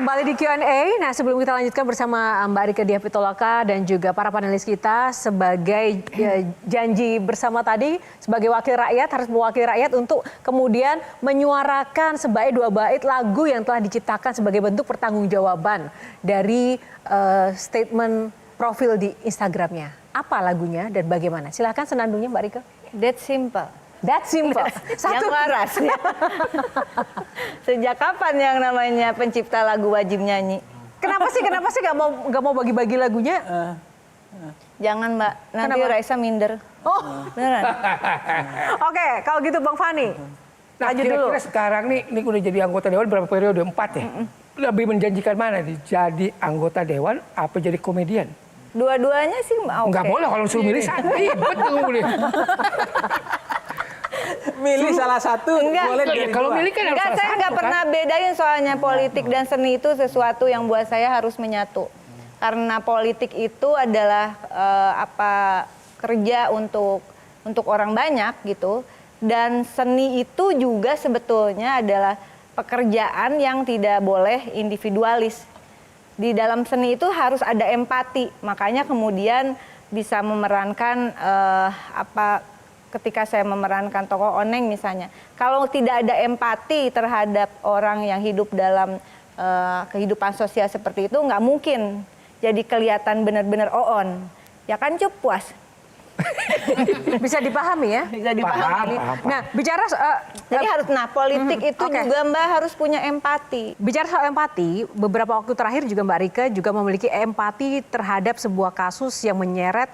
kembali di Q&A. Nah, sebelum kita lanjutkan bersama Mbak Rieke Diah Pitaloka dan juga para panelis kita sebagai janji bersama tadi sebagai wakil rakyat, harus mewakili rakyat untuk kemudian menyuarakan sebaik dua bait lagu yang telah diciptakan sebagai bentuk pertanggungjawaban dari statement profil di Instagramnya. Apa lagunya dan bagaimana? Silakan senandungnya Mbak Rieke. That simple. That simple. Yang waras ya. Sejak kapan yang namanya pencipta lagu wajib nyanyi? Kenapa sih nggak mau bagi-bagi lagunya? Jangan Mbak, nanti Kenapa? Raisa minder. Oh, Beneran. Oke, kalau gitu Bang Fani. Nah, Lanjut dulu. kira-kira sekarang nih, ini udah jadi anggota dewan berapa periode? 4 ya? Lebih menjanjikan mana nih? Jadi anggota dewan apa jadi komedian? Dua-duanya sih oke. Nggak boleh kalau suruh milih satu. Iya, betul boleh. Milih salah satu, Enggak. boleh Iya, dari kalau dua. milih kan harus Enggak, salah saya satu, nggak kan? pernah bedain soalnya politik dan seni itu sesuatu yang buat saya harus menyatu. Karena politik itu adalah kerja untuk orang banyak gitu. Dan seni itu juga sebetulnya adalah pekerjaan yang tidak boleh individualis. Di dalam seni itu harus ada empati. Makanya kemudian bisa memerankan ketika saya memerankan tokoh Oneng misalnya, kalau tidak ada empati terhadap orang yang hidup dalam kehidupan sosial seperti itu, nggak mungkin jadi kelihatan benar-benar Oon. Ya kan Cup, puas. Bisa dipahami ya? Bisa dipahami. Paham. Nah, bicara Jadi harus, politik itu oke. juga Mbak harus punya empati. bicara soal empati, beberapa waktu terakhir juga Mbak Rieke juga memiliki empati terhadap sebuah kasus yang menyeret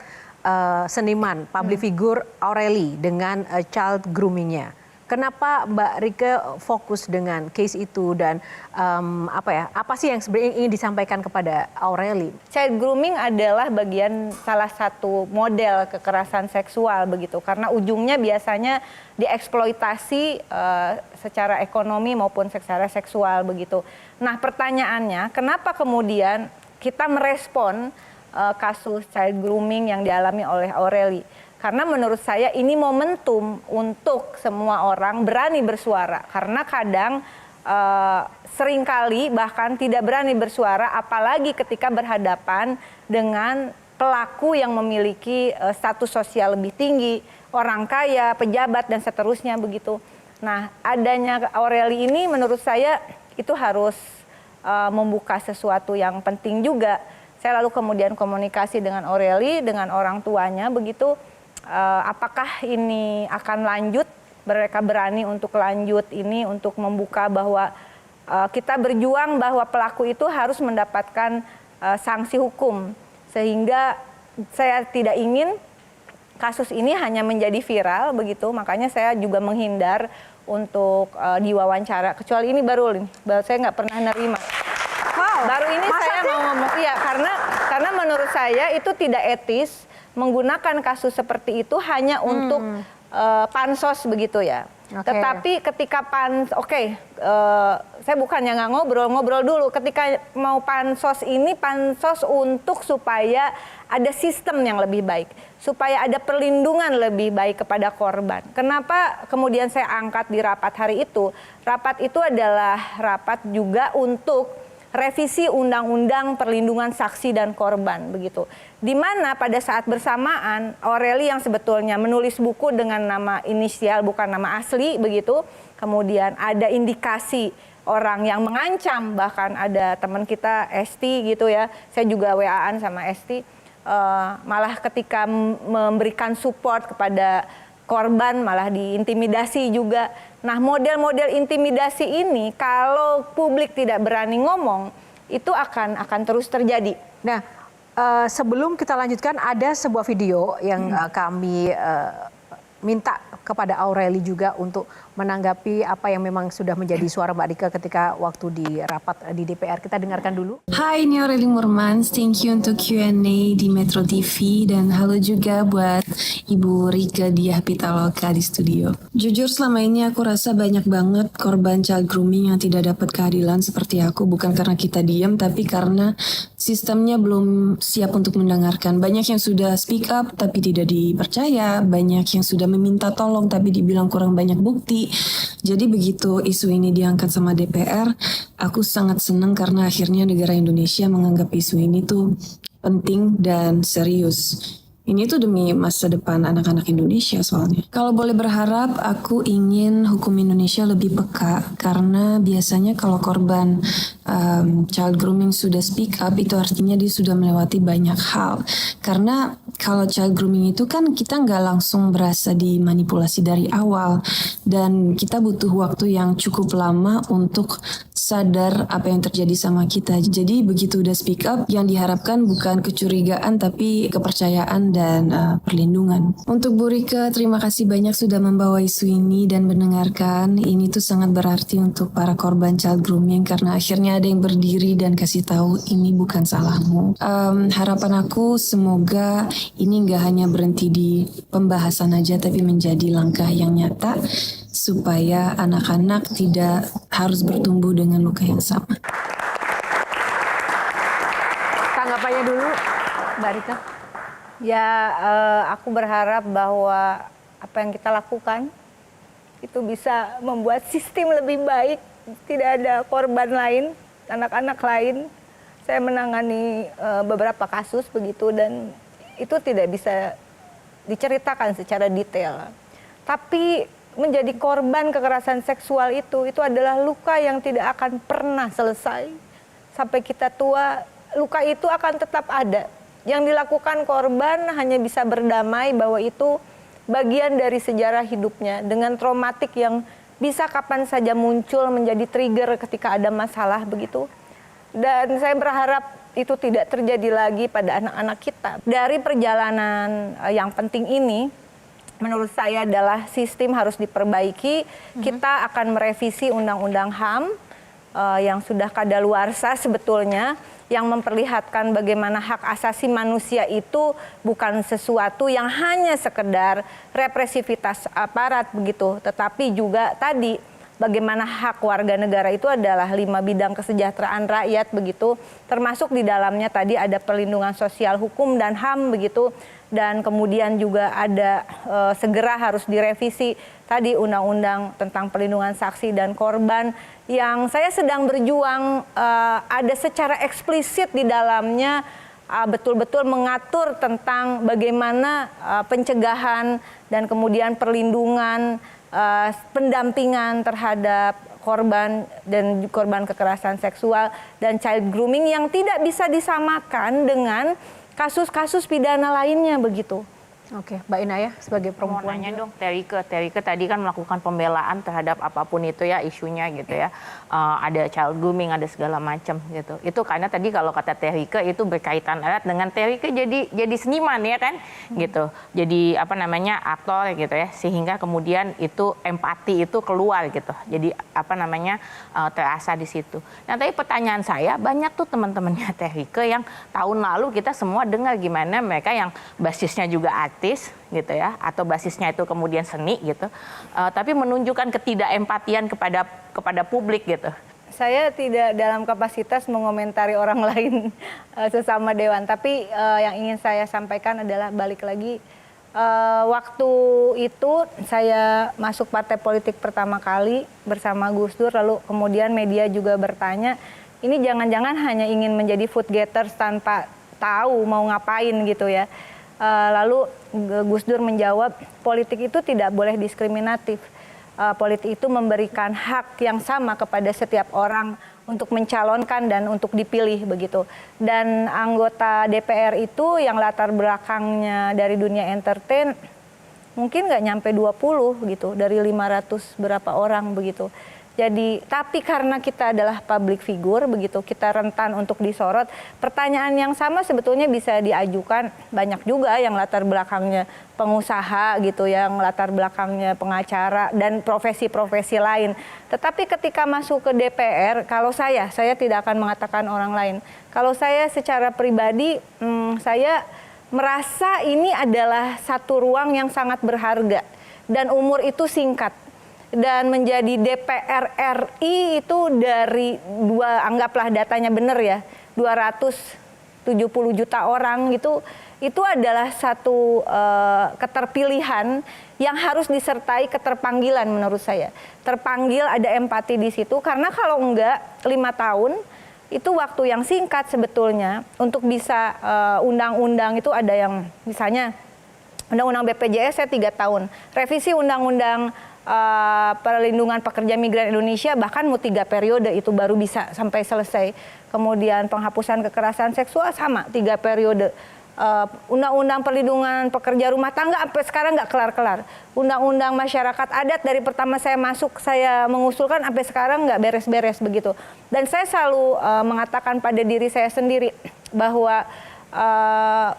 seniman, public figure Aureli dengan child groomingnya. Kenapa Mbak Rieke fokus dengan case itu dan apa sih yang sebenarnya ingin disampaikan kepada Aureli? Child grooming adalah salah satu model kekerasan seksual begitu, karena ujungnya biasanya dieksploitasi secara ekonomi maupun secara seksual begitu. Nah, pertanyaannya, kenapa kemudian kita merespon kasus child grooming yang dialami oleh Aureli? Karena menurut saya ini momentum untuk semua orang berani bersuara. Karena kadang seringkali bahkan tidak berani bersuara, apalagi ketika berhadapan dengan pelaku yang memiliki status sosial lebih tinggi, orang kaya, pejabat, dan seterusnya begitu. Nah, adanya Aureli ini menurut saya itu harus membuka sesuatu yang penting juga. Saya lalu kemudian komunikasi dengan Aureli, dengan orang tuanya begitu. Apakah ini akan lanjut, mereka berani untuk lanjut ini, untuk membuka bahwa kita berjuang bahwa pelaku itu harus mendapatkan sanksi hukum. Sehingga saya tidak ingin kasus ini hanya menjadi viral begitu, makanya saya juga menghindar untuk diwawancara. Kecuali ini baru saya nggak pernah nerima. Wow, Baru ini saya mau ngomong, iya karena menurut saya itu tidak etis menggunakan kasus seperti itu hanya untuk pansos begitu ya. Oke. Tetapi ketika saya bukannya nggak ngobrol dulu. Ketika mau pansos ini pansos untuk supaya ada sistem yang lebih baik, supaya ada perlindungan lebih baik kepada korban. Kenapa kemudian saya angkat di rapat hari itu? Rapat itu adalah rapat juga untuk revisi Undang-Undang Perlindungan Saksi dan Korban begitu. Di mana pada saat bersamaan Aureli yang sebetulnya menulis buku dengan nama inisial bukan nama asli begitu. Kemudian ada indikasi orang yang mengancam, bahkan ada teman kita Esti gitu ya. Saya juga WA-an sama Esti. Malah ketika memberikan support kepada korban malah diintimidasi juga. Nah, model-model intimidasi ini kalau publik tidak berani ngomong itu akan terus terjadi. Nah, sebelum kita lanjutkan ada sebuah video yang kami minta kepada Aureli juga untuk menanggapi apa yang memang sudah menjadi suara Mbak Rieke ketika waktu di rapat di DPR. Kita dengarkan dulu. Hai, ini Aureli Murmans. Thank you untuk Q&A di Metro TV. Dan halo juga buat Ibu Rieke Diah Pitaloka di studio. Jujur selama ini aku rasa banyak banget korban child grooming yang tidak dapat keadilan seperti aku. Bukan karena kita diam, tapi karena sistemnya belum siap untuk mendengarkan. Banyak yang sudah speak up tapi tidak dipercaya, banyak yang sudah meminta tolong tapi dibilang kurang banyak bukti. Jadi begitu isu ini diangkat sama DPR, aku sangat senang karena akhirnya negara Indonesia menganggap isu ini tuh penting dan serius. Ini tuh demi masa depan anak-anak Indonesia soalnya. Kalau boleh berharap, aku ingin hukum Indonesia lebih peka. Karena biasanya kalau korban child grooming sudah speak up, itu artinya dia sudah melewati banyak hal. Karena kalau child grooming itu kan kita nggak langsung berasa dimanipulasi dari awal. Dan kita butuh waktu yang cukup lama untuk sadar apa yang terjadi sama kita. Jadi begitu udah speak up, yang diharapkan bukan kecurigaan tapi kepercayaan dan perlindungan. Untuk Bu Rike, terima kasih banyak sudah membawa isu ini dan mendengarkan. Ini tuh sangat berarti untuk para korban child grooming karena akhirnya ada yang berdiri dan kasih tahu ini bukan salahmu. Harapan aku semoga ini nggak hanya berhenti di pembahasan aja tapi menjadi langkah yang nyata supaya anak-anak tidak harus bertumbuh dengan luka yang sama. Tanggapannya dulu, Mbak Rika. Ya, aku berharap bahwa apa yang kita lakukan itu bisa membuat sistem lebih baik. Tidak ada korban lain, anak-anak lain. Saya menangani beberapa kasus begitu dan itu tidak bisa diceritakan secara detail. Tapi menjadi korban kekerasan seksual itu adalah luka yang tidak akan pernah selesai. Sampai kita tua, luka itu akan tetap ada. Yang dilakukan korban hanya bisa berdamai bahwa itu bagian dari sejarah hidupnya dengan traumatik yang bisa kapan saja muncul menjadi trigger ketika ada masalah begitu. Dan saya berharap itu tidak terjadi lagi pada anak-anak kita. Dari perjalanan yang penting ini, menurut saya adalah sistem harus diperbaiki. Kita akan merevisi Undang-Undang HAM yang sudah kadaluarsa sebetulnya, yang memperlihatkan bagaimana hak asasi manusia itu bukan sesuatu yang hanya sekedar represivitas aparat begitu, tetapi juga tadi bagaimana hak warga negara itu adalah 5 bidang kesejahteraan rakyat begitu, termasuk di dalamnya tadi ada perlindungan sosial, hukum dan HAM begitu, dan kemudian juga ada segera harus direvisi tadi undang-undang tentang perlindungan saksi dan korban yang saya sedang berjuang ada secara eksplisit di dalamnya betul-betul mengatur tentang bagaimana pencegahan dan kemudian perlindungan pendampingan terhadap korban dan korban kekerasan seksual dan child grooming yang tidak bisa disamakan dengan kasus-kasus pidana lainnya begitu. Oke, Mbak Inaya sebagai Mau perempuan. nanya dong, Terike tadi kan melakukan pembelaan terhadap apapun itu ya isunya gitu ya. Ada child grooming, ada segala macam gitu. Itu karena tadi kalau kata Terike itu berkaitan erat dengan Terike jadi seniman ya kan gitu. Jadi apa namanya aktor gitu ya. Sehingga kemudian itu empati itu keluar gitu. Jadi apa namanya terasa di situ. Nah tapi pertanyaan saya banyak tuh teman-temannya Terike yang tahun lalu kita semua dengar gimana mereka yang basisnya juga artis gitu ya, atau basisnya itu kemudian seni gitu, tapi menunjukkan ketidakempatian kepada publik gitu. Saya tidak dalam kapasitas mengomentari orang lain sesama dewan, tapi yang ingin saya sampaikan adalah balik lagi waktu itu saya masuk partai politik pertama kali bersama Gus Dur, lalu kemudian media juga bertanya, ini jangan-jangan hanya ingin menjadi vote getters tanpa tahu mau ngapain gitu ya. Lalu Gus Dur menjawab, politik itu tidak boleh diskriminatif. Politik itu memberikan hak yang sama kepada setiap orang untuk mencalonkan dan untuk dipilih begitu. Dan anggota DPR itu yang latar belakangnya dari dunia entertain mungkin nggak nyampe 20 gitu, dari 500 berapa orang begitu. Jadi, tapi karena kita adalah public figure begitu, kita rentan untuk disorot. Pertanyaan yang sama sebetulnya bisa diajukan banyak juga yang latar belakangnya pengusaha gitu, yang latar belakangnya pengacara dan profesi-profesi lain. Tetapi ketika masuk ke DPR, kalau saya tidak akan mengatakan orang lain. Kalau saya secara pribadi, saya merasa ini adalah satu ruang yang sangat berharga dan umur itu singkat. Dan menjadi DPR RI itu dari anggaplah datanya benar ya, 200 70 juta orang itu adalah satu keterpilihan yang harus disertai keterpanggilan menurut saya. Terpanggil, ada empati di situ, karena kalau enggak 5 tahun itu waktu yang singkat sebetulnya untuk bisa undang-undang itu ada yang misalnya undang-undang BPJS saya 3 tahun, revisi undang-undang perlindungan pekerja migran Indonesia bahkan mau 3 periode itu baru bisa sampai selesai. Kemudian penghapusan kekerasan seksual sama 3 periode. Undang-undang perlindungan pekerja rumah tangga sampai sekarang nggak kelar-kelar. Undang-undang masyarakat adat dari pertama saya masuk saya mengusulkan sampai sekarang nggak beres-beres begitu. Dan saya selalu mengatakan pada diri saya sendiri bahwa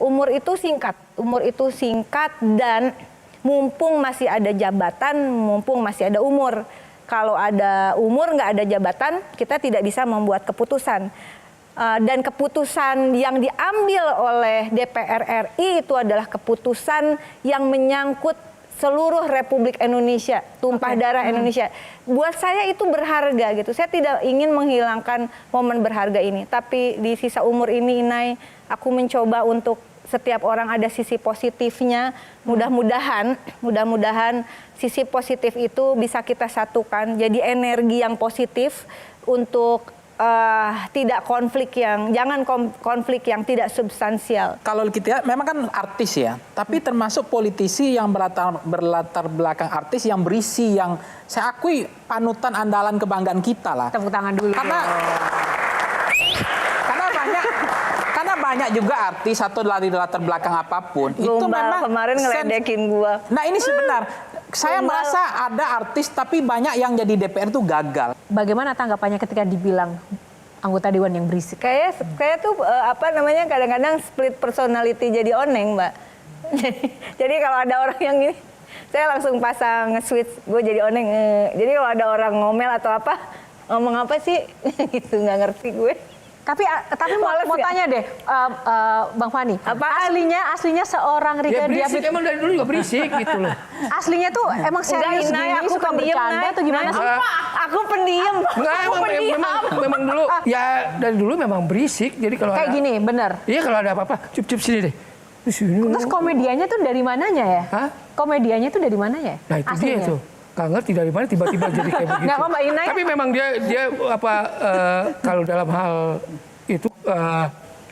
umur itu singkat dan mumpung masih ada jabatan, mumpung masih ada umur. Kalau ada umur nggak ada jabatan, kita tidak bisa membuat keputusan. Dan keputusan yang diambil oleh DPR RI itu adalah keputusan yang menyangkut seluruh Republik Indonesia, tumpah darah Indonesia. Buat saya itu berharga gitu. Saya tidak ingin menghilangkan momen berharga ini. Tapi di sisa umur ini, Inai, aku mencoba untuk setiap orang ada sisi positifnya. Mudah-mudahan sisi positif itu bisa kita satukan. Jadi energi yang positif untuk tidak jangan konflik yang tidak substansial. Kalau kita memang kan artis ya, tapi termasuk politisi yang berlatar belakang artis yang berisi, yang saya akui panutan andalan kebanggaan kita lah. Tepuk tangan dulu. Karena banyak juga artis atau dari latar belakang apapun itu memang kemarin ngeledekin gua. Nah ini sebenar. Saya merasa ada artis tapi banyak yang jadi DPR itu gagal. Bagaimana tanggapannya ketika dibilang anggota dewan yang berisik? Kayak tuh kadang-kadang split personality jadi oneng, Mbak. Jadi kalau ada orang yang ini, saya langsung pasang switch, gue jadi oneng. Jadi kalau ada orang ngomel atau apa, ngomong apa sih? Gitu nggak ngerti gue. Tapi mau tanya deh, Bang Fani, aslinya seorang Rieke Diah Pitaloka emang dari dulu juga berisik gitu loh. Aslinya tuh emang serius gini, aku suka pendiam, bercanda atau gimana sih? Aku pendiam. Enggak, memang dulu ya dari dulu memang berisik. Jadi kalau Kayak gini, bener. Iya, kalau ada apa-apa, cup sini deh. Terus komedianya tuh dari mananya ya? Hah? Komedianya tuh dari mana ya? Nah itu dia tuh. Gak ngerti dari mana tiba-tiba jadi kayak begitu. Nggak kok Mbak Inai. Tapi memang dia kalau dalam hal itu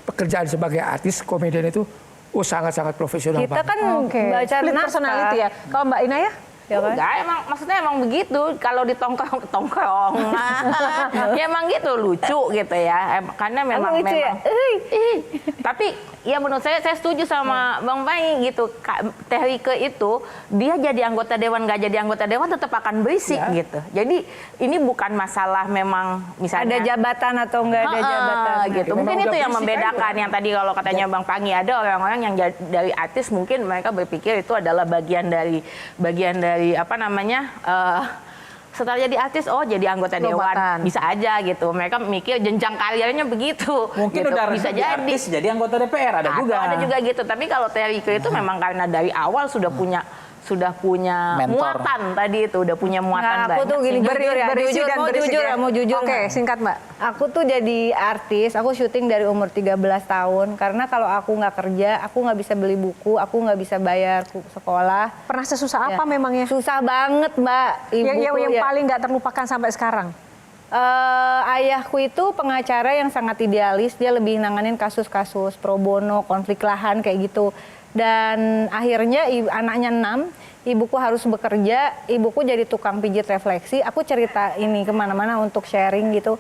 pekerjaan sebagai artis komedian itu sangat-sangat profesional Kita banget. kan baca Split naskah. personality ya. Kalau Mbak Inai ya? Ya kan? Enggak, maksudnya emang begitu. Kalau di tongkrong, ya emang gitu lucu gitu ya. Karena memang lucu ya? Tapi ya menurut saya setuju sama Bang Pai gitu. Teh Rieke itu dia jadi anggota dewan nggak jadi anggota dewan tetap akan berisik gitu. Jadi ini bukan masalah memang misalnya Ada jabatan atau nggak ada jabatan gitu. Memang Mungkin udah itu yang berisik membedakan. Yang tadi kalau katanya Bang Pangi, ada orang-orang yang dari artis mungkin mereka berpikir itu adalah bagian dari apa namanya setelah jadi artis jadi anggota dewan bisa aja gitu. Mereka mikir jenjang karirnya begitu. Mungkin gitu. udah bisa jadi artis jadi anggota DPR ada juga. Ada juga gitu. Tapi kalau Teh Rieke itu memang karena dari awal sudah punya Mentor. muatan tadi itu, udah punya muatan Nah, aku banyak. tuh gini, Berisi dan berisik ya? mau jujur. Oke, singkat Mbak. Aku tuh jadi artis, aku syuting dari umur 13 tahun. Karena kalau aku nggak kerja, aku nggak bisa beli buku, aku nggak bisa bayar sekolah. Pernah sesusah apa Ya. memangnya? Susah banget, Mbak. Yang ya. paling nggak terlupakan sampai sekarang? Ayahku itu pengacara yang sangat idealis. Dia lebih nanganin kasus-kasus pro bono, konflik lahan kayak gitu. Dan akhirnya anaknya 6, ibuku harus bekerja, ibuku jadi tukang pijit refleksi. Aku cerita ini kemana-mana untuk sharing gitu,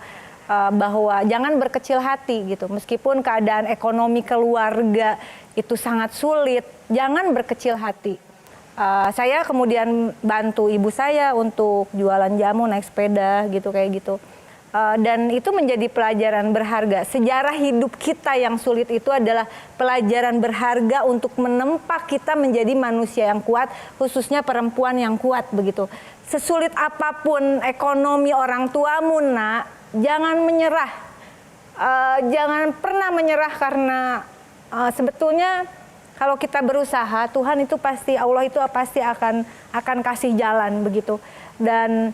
bahwa jangan berkecil hati gitu. Meskipun keadaan ekonomi keluarga itu sangat sulit, jangan berkecil hati. Saya kemudian bantu ibu saya untuk jualan jamu, naik sepeda gitu kayak gitu. Dan itu menjadi pelajaran berharga. Sejarah hidup kita yang sulit itu adalah pelajaran berharga untuk menempa kita menjadi manusia yang kuat, khususnya perempuan yang kuat begitu. Sesulit apapun ekonomi orang tuamu, Nak, jangan menyerah. Jangan pernah menyerah karena sebetulnya kalau kita berusaha, Tuhan itu pasti, Allah itu pasti akan kasih jalan begitu. Dan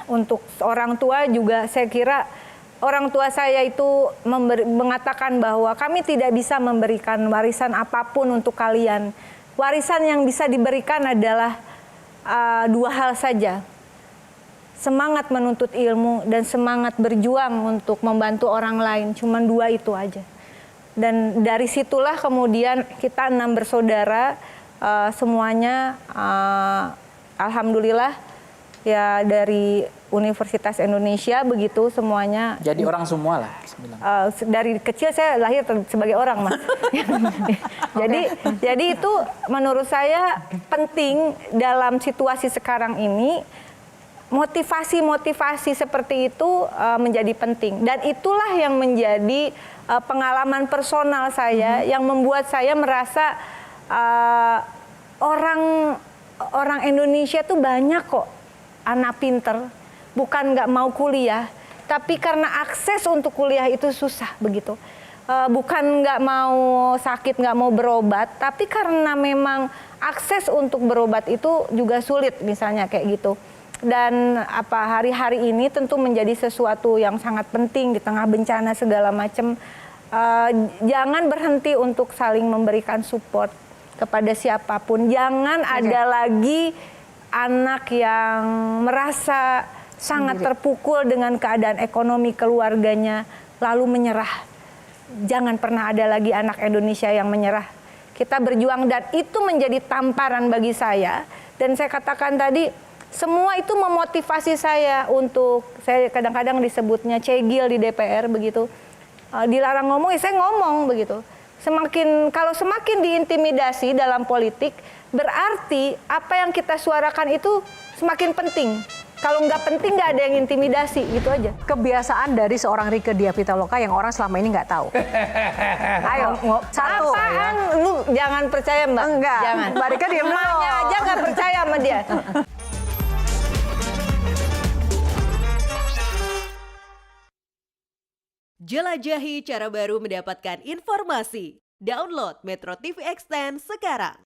untuk orang tua juga saya kira orang tua saya itu mengatakan bahwa kami tidak bisa memberikan warisan apapun untuk kalian. Warisan yang bisa diberikan adalah dua hal saja. Semangat menuntut ilmu dan semangat berjuang untuk membantu orang lain. Cuman dua itu aja. Dan dari situlah kemudian kita 6 bersaudara, semuanya alhamdulillah ya dari Universitas Indonesia begitu semuanya. Jadi orang semua lah. Dari kecil saya lahir sebagai orang, Mas. Jadi itu menurut saya penting dalam situasi sekarang ini. Motivasi-motivasi seperti itu menjadi penting dan itulah yang menjadi pengalaman personal saya yang membuat saya merasa orang Indonesia tuh banyak kok anak pinter, bukan nggak mau kuliah, tapi karena akses untuk kuliah itu susah begitu. Bukan nggak mau sakit, nggak mau berobat, tapi karena memang akses untuk berobat itu juga sulit misalnya kayak gitu. Dan hari-hari ini tentu menjadi sesuatu yang sangat penting di tengah bencana segala macam. Jangan berhenti untuk saling memberikan support kepada siapapun. Jangan ada lagi anak yang merasa sangat terpukul dengan keadaan ekonomi keluarganya lalu menyerah. Jangan pernah ada lagi anak Indonesia yang menyerah. Kita berjuang dan itu menjadi tamparan bagi saya. Dan saya katakan tadi, semua itu memotivasi saya untuk, saya kadang-kadang disebutnya cegil di DPR begitu. Dilarang ngomong, ya saya ngomong begitu. Kalau semakin diintimidasi dalam politik, berarti apa yang kita suarakan itu semakin penting. Kalau nggak penting nggak ada yang intimidasi, gitu aja. Kebiasaan dari seorang Rieke Diah Pitaloka yang orang selama ini nggak tahu. Ayo, satu. Apaan? Lu jangan percaya, Mbak. Enggak. Jangan. Mbak Rieke diam dulu. Emaknya aja nggak percaya sama dia. Jelajahi cara baru mendapatkan informasi. Download Metro TV Extend sekarang.